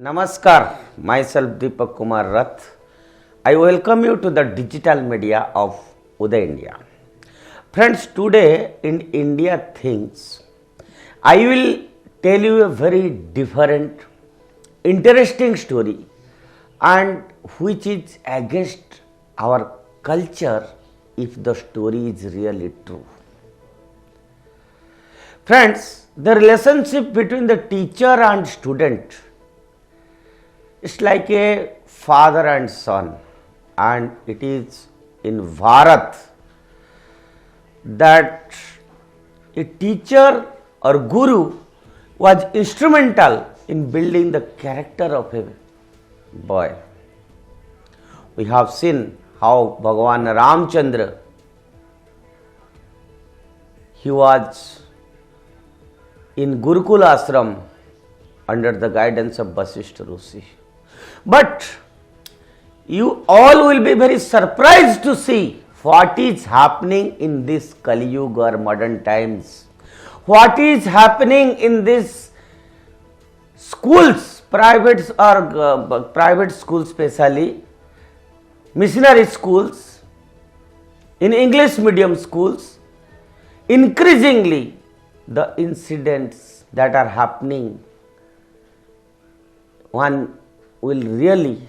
Namaskar, myself Deepak Kumar Rath. I welcome you to the digital media of Uday India. Friends, today in India Things, I will tell you a very different, interesting story and which is against our culture if the story is really true. Friends, the relationship between the teacher and student is like a father and son, and it is in Bharat that a teacher or guru was instrumental in building the character of a boy. We have seen how Bhagavan Ramchandra, he was in Gurukula ashram under the guidance of Vasishtha Rishi. But you all will be very surprised to see what is happening in this Kali Yuga or modern times. What is happening in these schools, private schools especially, missionary schools, in English medium schools. Increasingly the incidents that are happening, one will really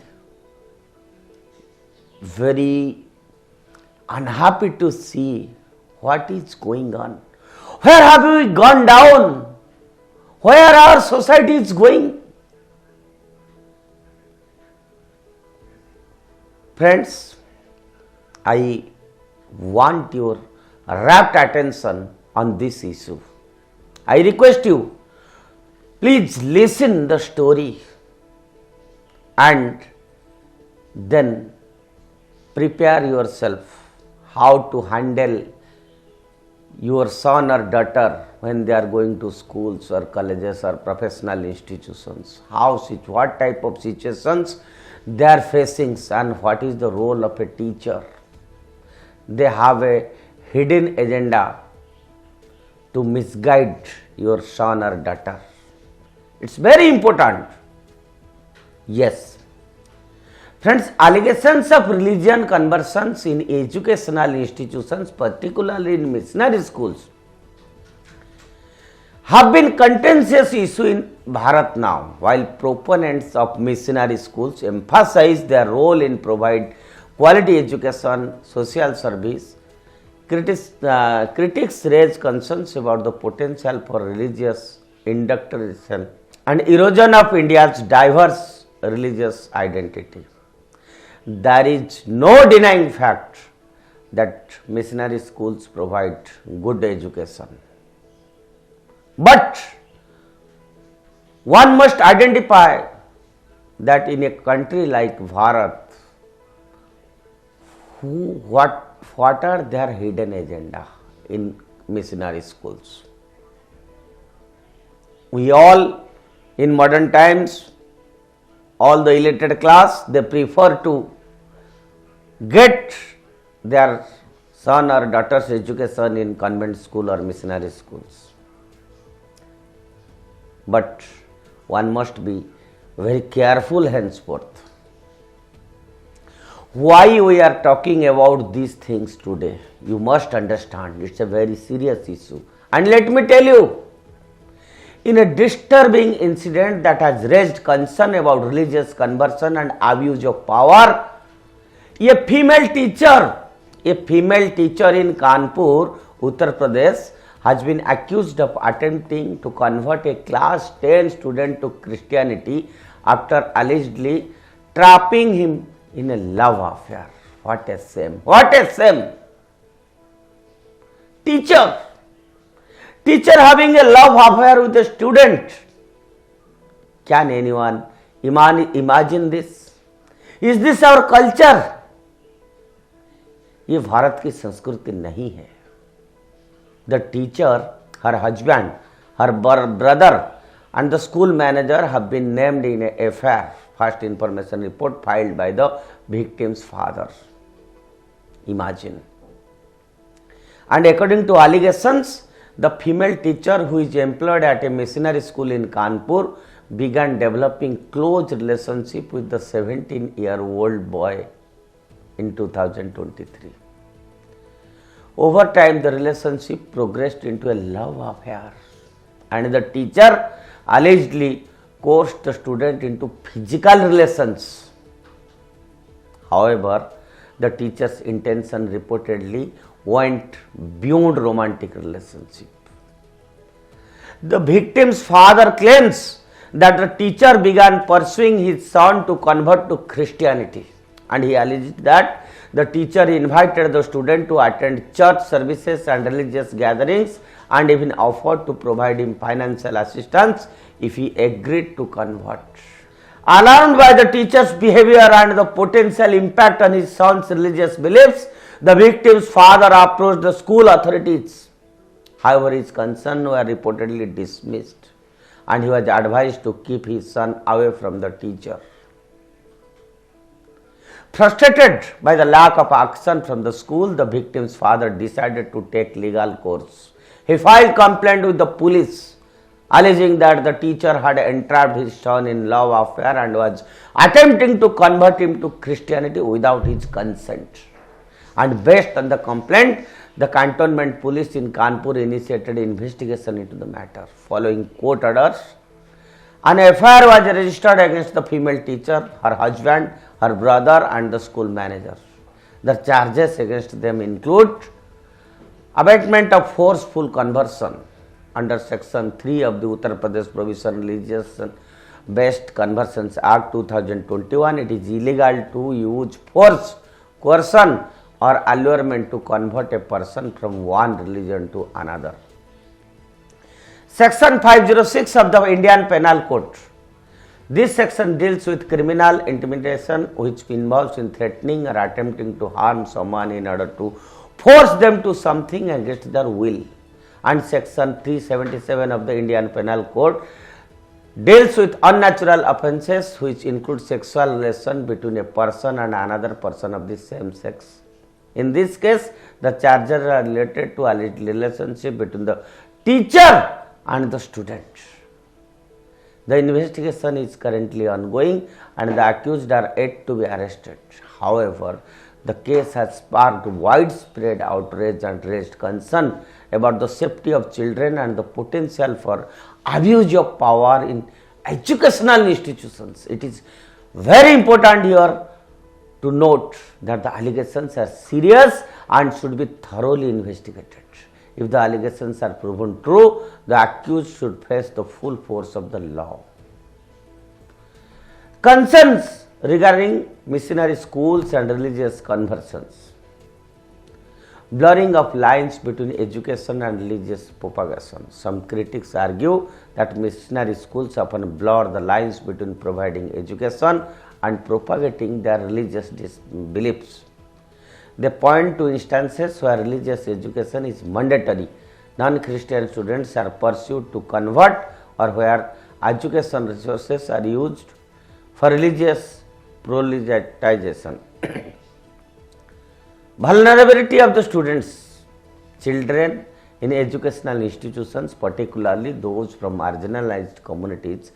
very unhappy to see what is going on. Where have we gone down? Where our society is going? Friends, I want your rapt attention on this issue. I request you, please listen the story and then prepare yourself how to handle your son or daughter when they are going to schools or colleges or professional institutions. What type of situations they are facing and what is the role of a teacher. They have a hidden agenda to misguide your son or daughter. It's very important. Yes. Friends, allegations of religion conversions in educational institutions, particularly in missionary schools, have been contentious issue in Bharat now, while proponents of missionary schools emphasize their role in provide quality education, social service. Critics raise concerns about the potential for religious indoctrination and erosion of India's diverse religious identity. There is no denying fact that missionary schools provide good education. But one must identify that in a country like Bharat, what are their hidden agenda in missionary schools? We all, in modern times, all the illiterate class, they prefer to get their son or daughter's education in convent school or missionary schools. But one must be very careful henceforth. Why we are talking about these things today? You must understand it's a very serious issue. And let me tell you, in a disturbing incident that has raised concern about religious conversion and abuse of power, a female teacher in Kanpur, Uttar Pradesh, has been accused of attempting to convert a class 10 student to Christianity after allegedly trapping him in a love affair. What a shame! What a shame! Teacher having a love affair with a student. Can anyone imagine this? Is this our culture? ये भारत की संस्कृति नहीं है. The teacher, her husband, her brother and the school manager have been named in a affair. First information report filed by the victim's father. Imagine. And according to allegations, the female teacher who is employed at a missionary school in Kanpur began developing close relationship with the 17-year-old boy in 2023. Over time, the relationship progressed into a love affair, and the teacher allegedly coerced the student into physical relations. However, the teacher's intention reportedly went beyond romantic relationship. The victim's father claims that the teacher began pursuing his son to convert to Christianity, and he alleged that the teacher invited the student to attend church services and religious gatherings and even offered to provide him financial assistance if he agreed to convert. Alarmed by the teacher's behavior and the potential impact on his son's religious beliefs, the victim's father approached the school authorities. However, his concerns were reportedly dismissed, and he was advised to keep his son away from the teacher. Frustrated by the lack of action from the school, the victim's father decided to take legal course. He filed complaint with the police, alleging that the teacher had entrapped his son in love affair and was attempting to convert him to Christianity without his consent. And based on the complaint, the cantonment police in Kanpur initiated investigation into the matter. Following court orders, an FIR was registered against the female teacher, her husband, her brother and the school manager. The charges against them include abatement of forceful conversion under section 3 of the Uttar Pradesh Provision Religious Based Conversions Act 2021. It is illegal to use force, coercion or allurement to convert a person from one religion to another. Section 506 of the Indian Penal Code. This section deals with criminal intimidation, which involves in threatening or attempting to harm someone in order to force them to something against their will. And section 377 of the Indian Penal Code deals with unnatural offences, which include sexual relation between a person and another person of the same sex. In this case, the charges are related to alleged relationship between the teacher and the student. The investigation is currently ongoing and the accused are yet to be arrested. However, the case has sparked widespread outrage and raised concern about the safety of children and the potential for abuse of power in educational institutions. It is very important here to note that the allegations are serious and should be thoroughly investigated. If the allegations are proven true, the accused should face the full force of the law. Concerns regarding missionary schools and religious conversions. Blurring of lines between education and religious propagation. Some critics argue that missionary schools often blur the lines between providing education and propagating their religious beliefs. They point to instances where religious education is mandatory. Non-Christian students are pursued to convert, or where education resources are used for religious proselytization. Vulnerability of the students, children in educational institutions, particularly those from marginalized communities,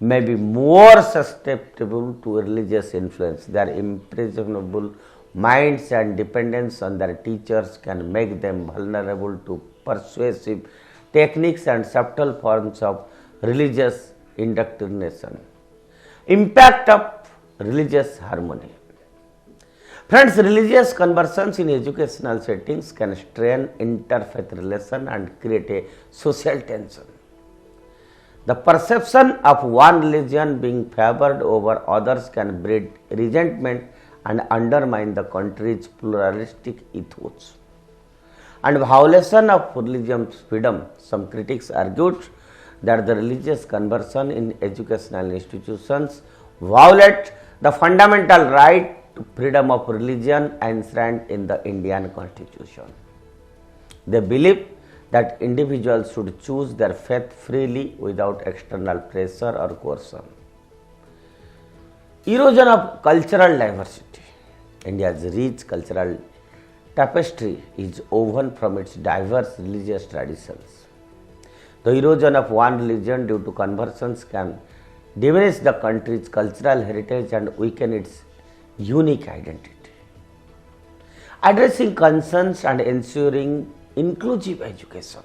may be more susceptible to religious influence. Their impressionable minds and dependence on their teachers can make them vulnerable to persuasive techniques and subtle forms of religious indoctrination. Impact of religious harmony. Friends, religious conversions in educational settings can strain interfaith relation and create a social tension. The perception of one religion being favored over others can breed resentment and undermine the country's pluralistic ethos. And violation of religious freedom. Some critics argued that the religious conversion in educational institutions violate the fundamental right to freedom of religion enshrined in the Indian Constitution. They believe that individuals should choose their faith freely without external pressure or coercion. Erosion of cultural diversity. India's rich cultural tapestry is woven from its diverse religious traditions. The erosion of one religion due to conversions can diminish the country's cultural heritage and weaken its unique identity. Addressing concerns and ensuring inclusive education,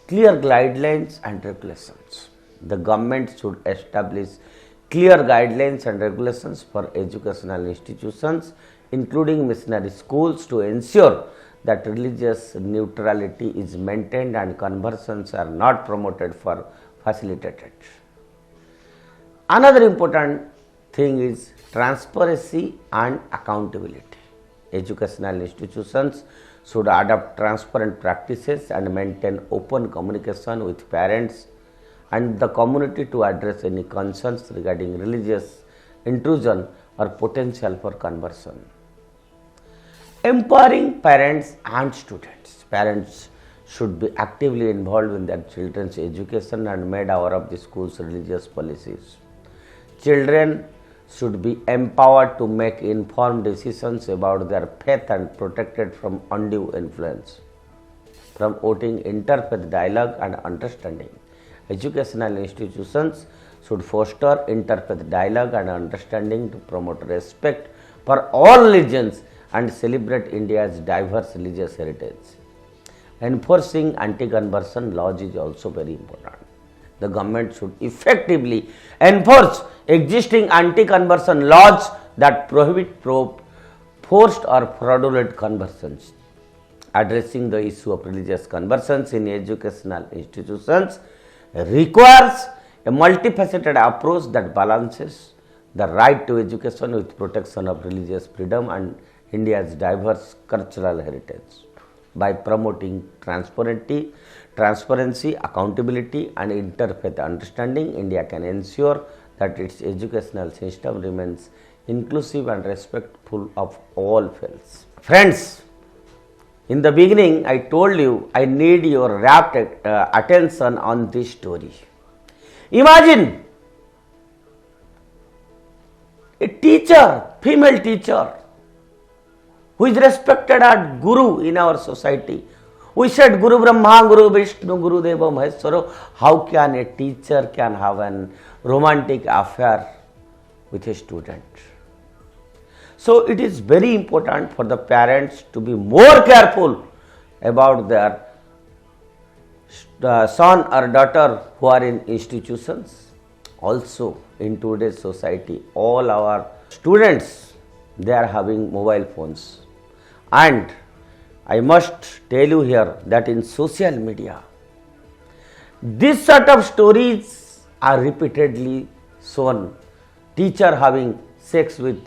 clear guidelines and regulations. The government should establish clear guidelines and regulations for educational institutions, including missionary schools, to ensure that religious neutrality is maintained and conversions are not promoted or facilitated. Another important thing is transparency and accountability. Educational institutions should adopt transparent practices and maintain open communication with parents and the community to address any concerns regarding religious intrusion or potential for conversion. Empowering parents and students. Parents should be actively involved in their children's education and made aware of the school's religious policies. Children should be empowered to make informed decisions about their faith and protected from undue influence. Promoting interfaith dialogue and understanding. Educational institutions should foster interfaith dialogue and understanding to promote respect for all religions and celebrate India's diverse religious heritage. Enforcing anti-conversion laws is also very important. The government should effectively enforce existing anti-conversion laws that prohibit forced or fraudulent conversions. Addressing the issue of religious conversions in educational institutions requires a multifaceted approach that balances the right to education with protection of religious freedom and India's diverse cultural heritage. By promoting transparency, accountability and interfaith understanding, India can ensure that its educational system remains inclusive and respectful of all faiths. Friends, in the beginning I told you I need your rapt attention on this story. Imagine a teacher, female teacher, who is respected as Guru in our society. We said Guru Brahma, Guru Vishnu, Guru Deva Maheshwara. How can a teacher can have a romantic affair with a student? So it is very important for the parents to be more careful about their son or daughter who are in institutions. Also in today's society, all our students, they are having mobile phones. And I must tell you here that in social media, this sort of stories are repeatedly shown. Teacher having sex with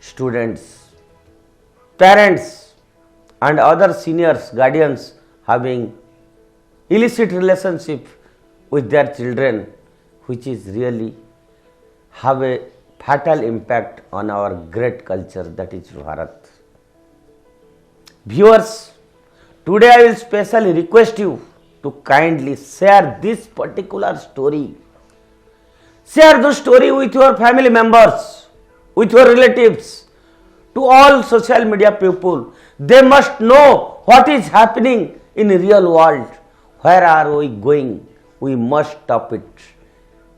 students, parents and other seniors, guardians having illicit relationship with their children, which is really have a fatal impact on our great culture, that is Bharat. Viewers, today I will specially request you to kindly share this particular story. Share the story with your family members, with your relatives, to all social media people. They must know what is happening in the real world. Where are we going? We must stop it.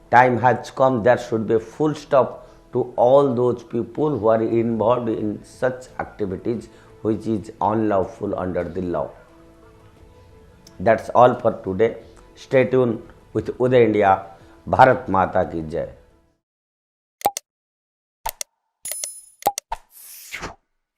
Time has come, there should be a full stop to all those people who are involved in such activities which is unlawful under the law. That's all for today. Stay tuned with Uday India. Bharat Mata ki Jai.